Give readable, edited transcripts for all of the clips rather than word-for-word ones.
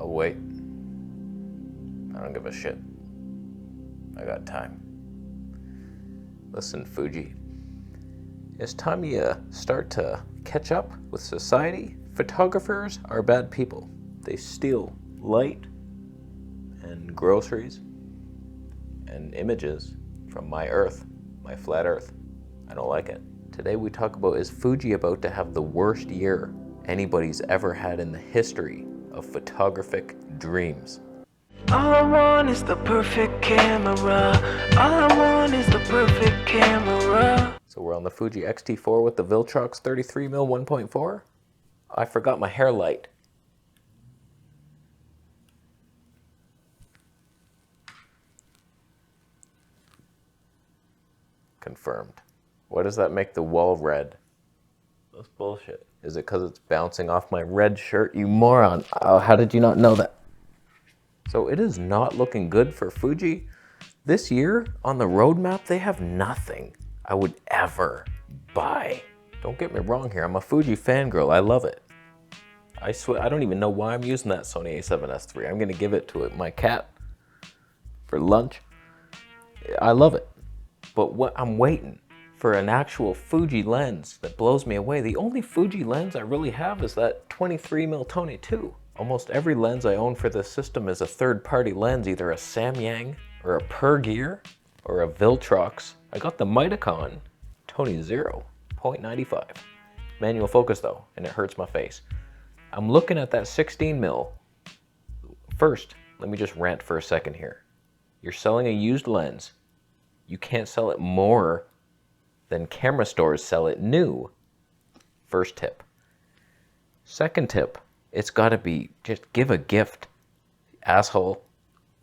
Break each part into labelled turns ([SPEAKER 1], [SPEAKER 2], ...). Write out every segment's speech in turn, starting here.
[SPEAKER 1] I'll wait. I don't give a shit. I got time. Listen, Fuji. It's time you start to catch up with society. Photographers are bad people. They steal light and groceries and images from my earth, my flat earth. I don't like it. Today we talk about, is Fuji about to have the worst year anybody's ever had in the history of photographic dreams?
[SPEAKER 2] All I want is the perfect camera. All I want is the perfect camera.
[SPEAKER 1] So we're on the Fuji X-T4 with the Viltrox 33mm 1.4. I forgot my hair light. Confirmed. Why does that make the wall red? That's bullshit. Is it because it's bouncing off my red shirt, you moron? Oh, how did you not know that? So it is not looking good for Fuji. This year, on the roadmap, they have nothing I would ever buy. Don't get me wrong here, I'm a Fuji fangirl, I love it. I swear, I don't even know why I'm using that Sony a7S III. I'm gonna give it to my cat for lunch. I love it. But what I'm waiting for an actual Fuji lens that blows me away. The only Fuji lens I really have is that 23mm Tony 2. Almost every lens I own for this system is a third-party lens, either a Samyang or a Pergear or a Viltrox. I got the Mitacon Tony 0, 0.95. Manual focus though, and it hurts my face. I'm looking at that 16mm. First, let me just rant for a second here. You're selling a used lens. You can't sell it more than camera stores sell it new. First tip. Second tip, it's gotta be, just give a gift, asshole.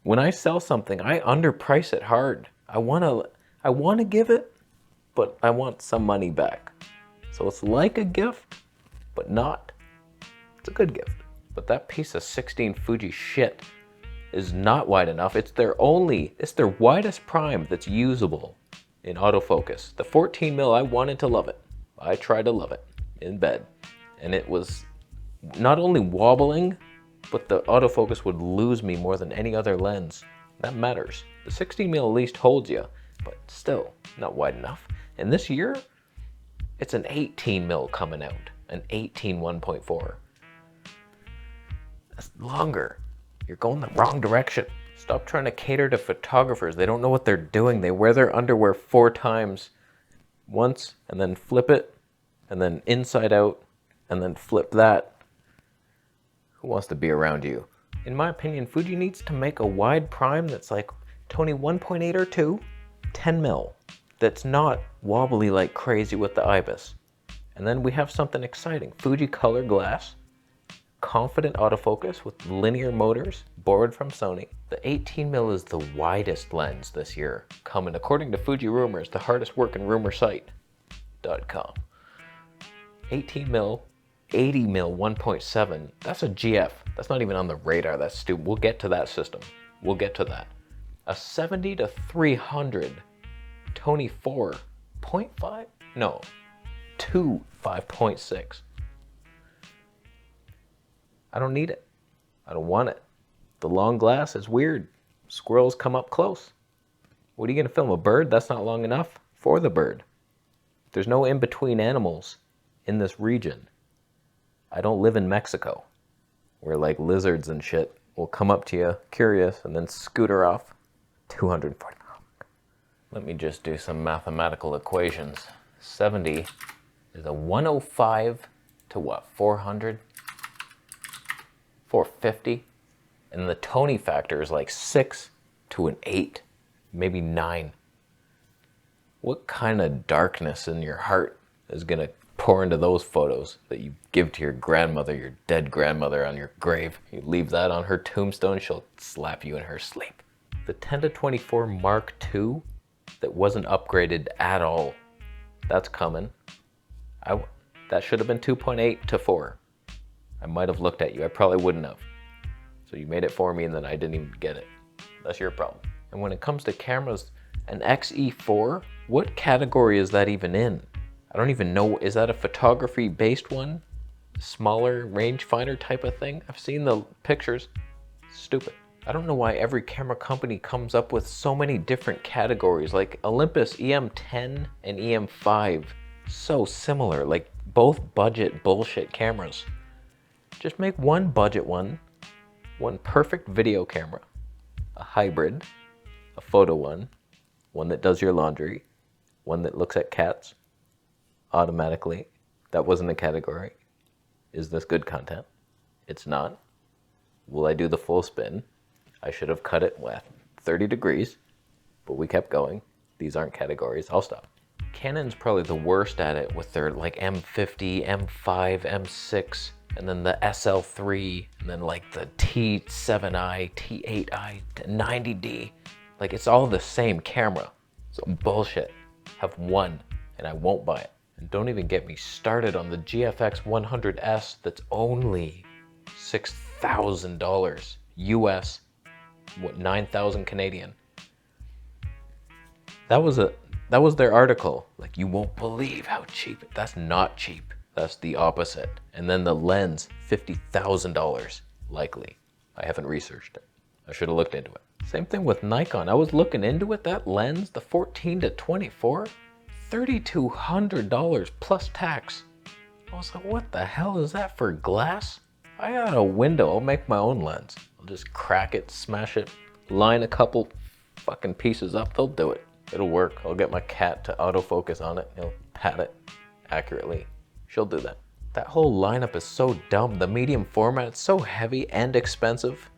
[SPEAKER 1] When I sell something, I underprice it hard. I wanna give it, but I want some money back. So it's like a gift, but not. It's a good gift. But that piece of 16 Fuji shit is not wide enough. It's their widest prime that's usable in autofocus. The 14mm, I wanted to love it. I tried to love it in bed. And it was not only wobbling, but the autofocus would lose me more than any other lens. That matters. The 16mm at least holds you, but still not wide enough. And this year, it's an 18mm coming out, an 18 1.4. That's longer. You're going the wrong direction. Stop trying to cater to photographers. They don't know what they're doing. They wear their underwear 4 times. Once, and then flip it, and then inside out, and then flip that. Who wants to be around you? In my opinion, Fuji needs to make a wide prime that's like Tony 1.8 or 2, 10mm. That's not wobbly like crazy with the IBIS. And then we have something exciting. Fuji color glass, confident autofocus with linear motors, borrowed from Sony. The 18mm is the widest lens this year, coming according to Fuji Rumors, the hardest working rumor site.com. 18mm, 80mm 1.7, that's a GF. That's not even on the radar, that's stupid. We'll get to that system. We'll get to that. A 70 to 300 Tony 4, 0.5? No, 2 5.6. I don't need it. I don't want it. The long glass is weird. Squirrels come up close. What are you gonna film, a bird? That's not long enough for the bird. There's no in-between animals in this region. I don't live in Mexico, where like lizards and shit will come up to you curious and then scooter off. 240. Let me just do some mathematical equations. 70 is a 105 to what, 400? 450, and the Tony factor is like 6 to an 8, maybe 9. What kind of darkness in your heart is gonna pour into those photos that you give to your grandmother, your dead grandmother on your grave? You leave that on her tombstone, she'll slap you in her sleep. The 10 to 24 Mark II that wasn't upgraded at all, that's coming. That should have been 2.8 to 4. I might have looked at you. I probably wouldn't have. So you made it for me and then I didn't even get it. That's your problem. And when it comes to cameras, an XE4, what category is that even in? I don't even know. Is that a photography based one? Smaller rangefinder type of thing? I've seen the pictures. Stupid. I don't know why every camera company comes up with so many different categories. Like Olympus EM10 and EM5, so similar, like both budget bullshit cameras. Just make one budget one perfect video camera, a hybrid, a photo one that does your laundry, one that looks at cats automatically. That wasn't a category. Is this good content? It's not. Will I do the full spin? I should have cut it at 30 degrees, but we kept going. These aren't categories. I'll stop. Canon's probably the worst at it with their like M50, M5, M6, and then the SL3, and then like the T7i, T8i, 90D. Like it's all the same camera. So bullshit. Have one, and I won't buy it. And don't even get me started on the GFX 100S that's only $6,000 US, what, 9,000 Canadian. That was their article. Like, you won't believe how cheap. That's not cheap. That's the opposite. And then the lens, $50,000 likely. I haven't researched it. I should have looked into it. Same thing with Nikon. I was looking into it. That lens, the 14 to 24, $3,200 plus tax. I was like, what the hell is that for glass? I got a window. I'll make my own lens. I'll just crack it, smash it, line a couple fucking pieces up. They'll do it. It'll work. I'll get my cat to autofocus on it. He'll pat it accurately. She'll do that. That whole lineup is so dumb. The medium format, it's so heavy and expensive.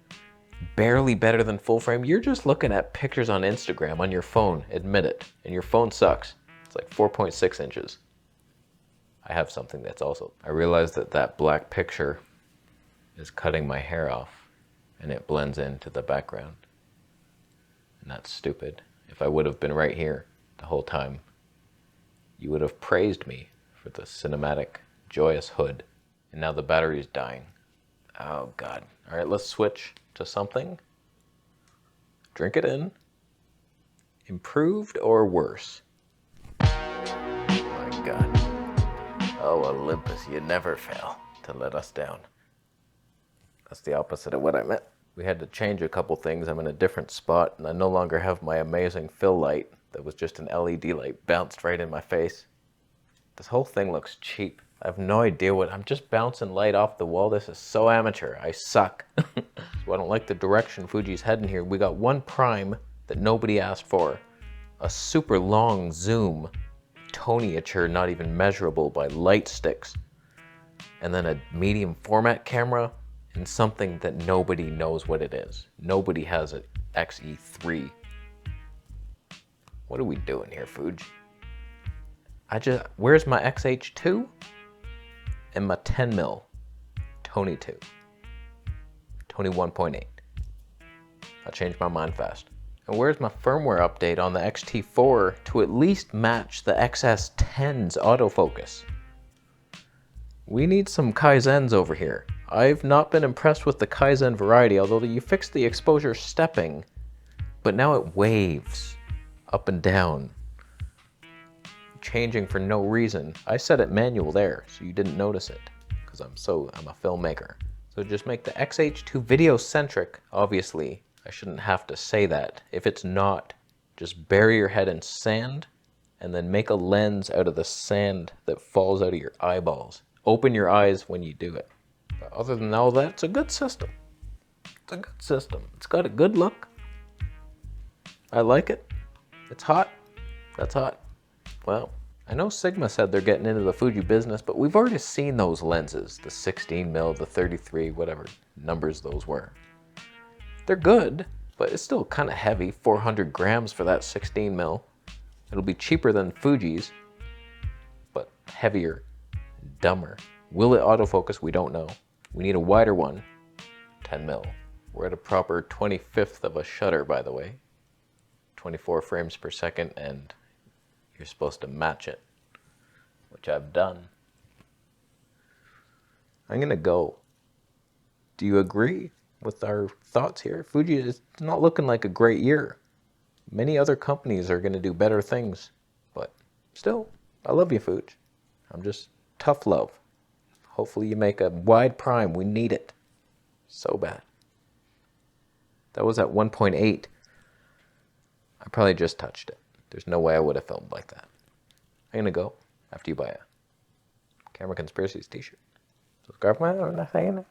[SPEAKER 1] Barely better than full frame. You're just looking at pictures on Instagram on your phone. Admit it. And your phone sucks. It's like 4.6 inches. I have something that's also... I realized that black picture is cutting my hair off and it blends into the background. And that's stupid. If I would have been right here the whole time, you would have praised me for the cinematic, joyous hood. And now the battery's dying. Oh God. All right, let's switch to something. Drink it in. Improved or worse? Oh my God. Oh, Olympus, you never fail to let us down. That's the opposite of what I meant. We had to change a couple things. I'm in a different spot, and I no longer have my amazing fill light that was just an LED light bounced right in my face. This whole thing looks cheap. I have no idea what... I'm just bouncing light off the wall. This is so amateur. I suck. So I don't like the direction Fuji's heading here. We got one prime that nobody asked for. A super long zoom. Toniature, not even measurable by light sticks. And then a medium format camera. And something that nobody knows what it is. Nobody has an XE3. What are we doing here, Fuji? Where's my XH2? And my 10mm Tony 2. Tony 1.8. I changed my mind fast. And where's my firmware update on the XT4 to at least match the XS10's autofocus? We need some Kaizens over here. I've not been impressed with the Kaizen variety, although you fixed the exposure stepping, but now it waves up and down, changing for no reason. I set it manual there, so you didn't notice it, because I'm a filmmaker. So just make the XH2 video-centric. Obviously, I shouldn't have to say that. If it's not, just bury your head in sand, and then make a lens out of the sand that falls out of your eyeballs. Open your eyes when you do it. But other than all that, it's a good system. It's a good system. It's got a good look. I like it. It's hot. That's hot. Well, I know Sigma said they're getting into the Fuji business, but we've already seen those lenses. The 16mm, the 33, whatever numbers those were. They're good, but it's still kind of heavy. 400 grams for that 16mm. It'll be cheaper than Fuji's, but heavier, dumber. Will it autofocus? We don't know. We need a wider one, 10mm. We're at a proper 25th of a shutter, by the way. 24 frames per second, and you're supposed to match it, which I've done. I'm gonna go. Do you agree with our thoughts here? Fuji is not looking like a great year. Many other companies are gonna do better things, but still, I love you, Fuji. I'm just tough love. Hopefully you make a wide prime. We need it so bad. That was at 1.8. I probably just touched it. There's no way I would have filmed like that. I'm gonna go after you buy a Camera Conspiracies t-shirt. Subscribe to my